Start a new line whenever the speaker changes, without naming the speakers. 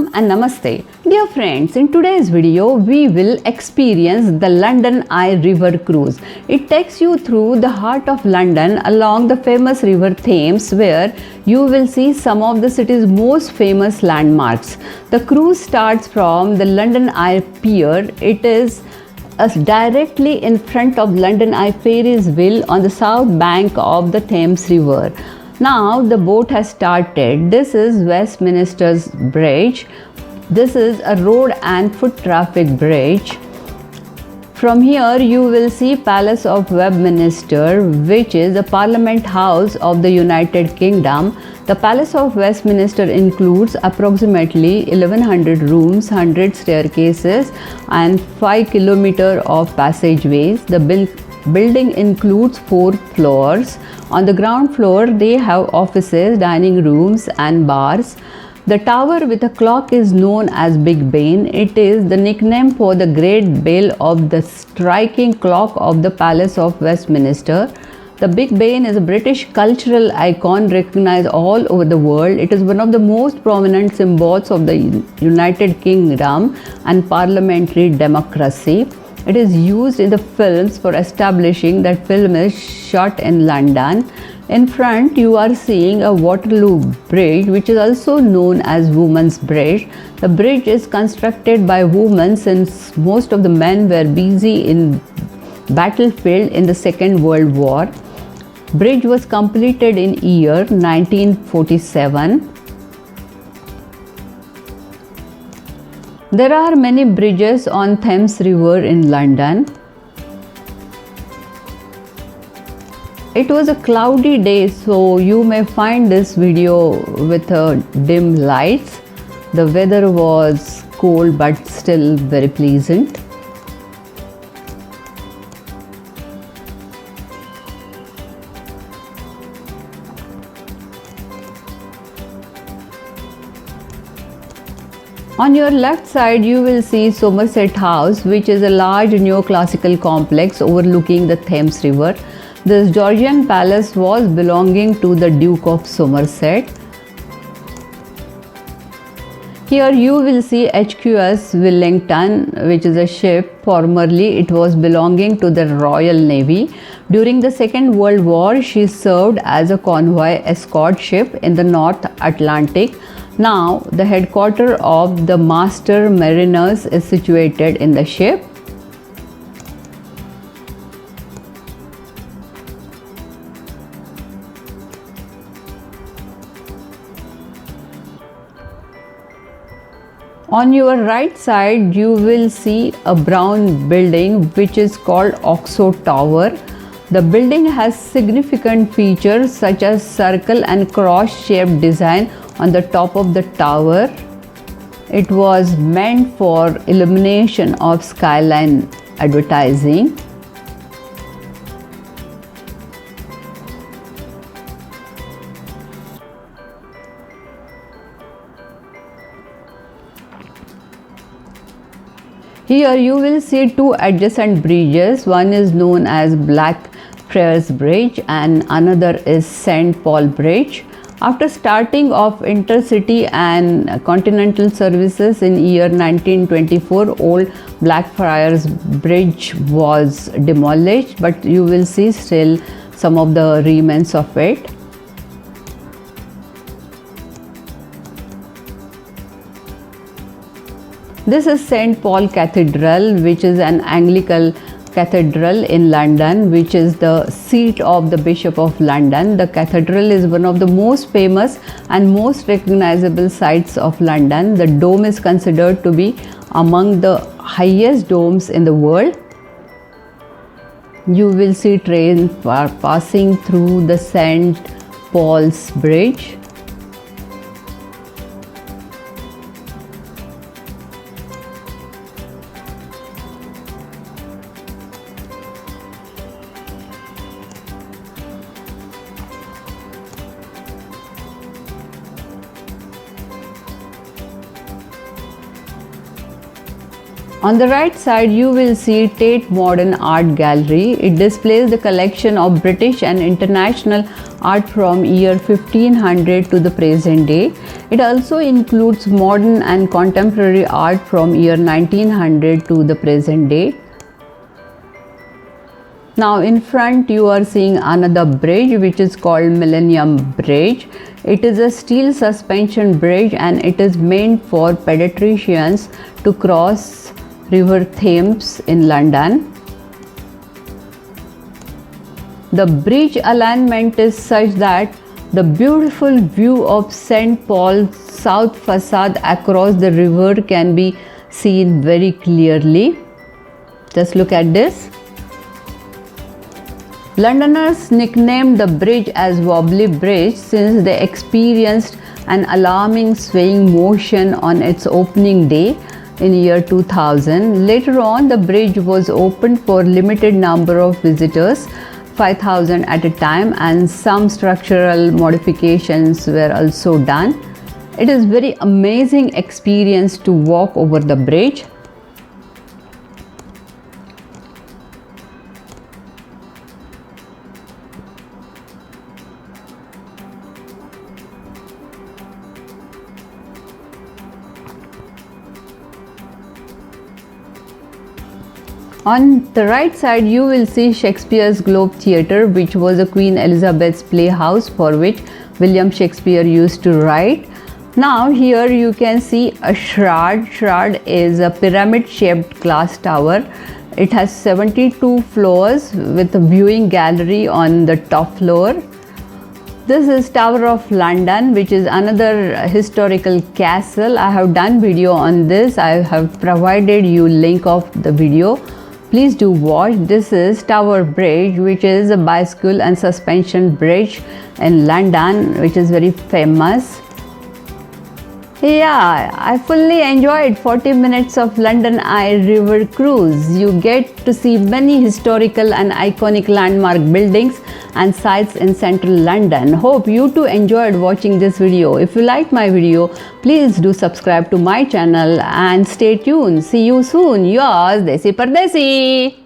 Salam and Namaste. Dear friends, in today's video, we will experience the London Eye River Cruise. It takes you through the heart of London along the famous river Thames, where you will see some of the city's most famous landmarks. The cruise starts from the London Eye Pier. It is directly in front of London Eye Ferris wheel on the south bank of the Thames River. Now the boat has started. This is Westminster's bridge. This is a road and foot traffic bridge. From here you will see Palace of Westminster, which is the Parliament House of the United Kingdom. The Palace of Westminster includes approximately 1100 rooms, 100 staircases and 5 kilometers of passageways. The building includes 4 floors. On the ground floor they have offices, dining rooms and bars. The tower with a clock is known as Big Ben. It is the nickname for the great bell of the striking clock of the Palace of Westminster. The Big Ben is a British cultural icon recognized all over the world. It is one of the most prominent symbols of the United Kingdom and parliamentary democracy. It is used in the films for establishing that film is shot in London. In front you are seeing a Waterloo Bridge, which is also known as Women's Bridge. The bridge is constructed by women since most of the men were busy in battlefield in the Second World War. Bridge was completed in year 1947. There are many bridges on Thames River in London. It was a cloudy day, so you may find this video with dim lights. The weather was cold but still very pleasant. On your left side you will see Summerset House, which is a large neoclassical complex overlooking the Thames River. This Georgian palace was belonging to the Duke of Somerset. Here you will see HMS Windsor, which is a ship. Formerly it was belonging to the Royal Navy. During the Second World War she served as a convoy escort ship in the North Atlantic. Now the headquarters of the Master Mariners is situated in the ship. On your right side you will see a brown building which is called OXO Tower. The building has significant features such as circle and cross-shaped design on the top of the tower. It was meant for illumination of skyline advertising. Here you will see 2 adjacent bridges. One is known as Blackfriars Bridge and another is St. Paul Bridge. After starting of intercity and continental services in year 1924, old Blackfriars Bridge was demolished, but you will see still some of the remains of it. This is St. Paul Cathedral, which is an Anglican cathedral in London, which is the seat of the Bishop of London. The cathedral is one of the most famous and most recognizable sites of London. The dome is considered to be among the highest domes in the world. You will see trains passing through the St. Paul's Bridge. On the right side you will see Tate Modern Art Gallery. It displays the collection of British and international art from year 1500 to the present day. It also includes modern and contemporary art from year 1900 to the present day. Now in front you are seeing another bridge which is called Millennium Bridge. It is a steel suspension bridge and it is meant for pedestrians to cross River Thames in London. The bridge alignment is such that the beautiful view of St. Paul's south facade across the river can be seen very clearly. Just look at this. Londoners nicknamed the bridge as Wobble Bridge since they experienced an alarming swaying motion on its opening day in year 2000. Later on, the bridge was opened for limited number of visitors, 5,000 at a time, and some structural modifications were also done. It is very amazing experience to walk over the bridge. On the right side you will see Shakespeare's Globe Theatre, which was a Queen Elizabeth's playhouse for which William Shakespeare used to write. Now here you can see a shroud. Shroud is a pyramid shaped glass tower. It has 72 floors with a viewing gallery on the top floor. This is Tower of London, which is another historical castle. I have done video on this. I have provided you link of the video. Please do watch. This is Tower Bridge, which is a bicycle and suspension bridge in London, which is very famous. Yeah, I fully enjoyed 40 minutes of London Eye River cruise. You get to see many historical and iconic landmark buildings and sites in central London. Hope you too enjoyed watching this video. If you like my video, please do subscribe to my channel and stay tuned. See you soon. Yours, Desi-Pardesi.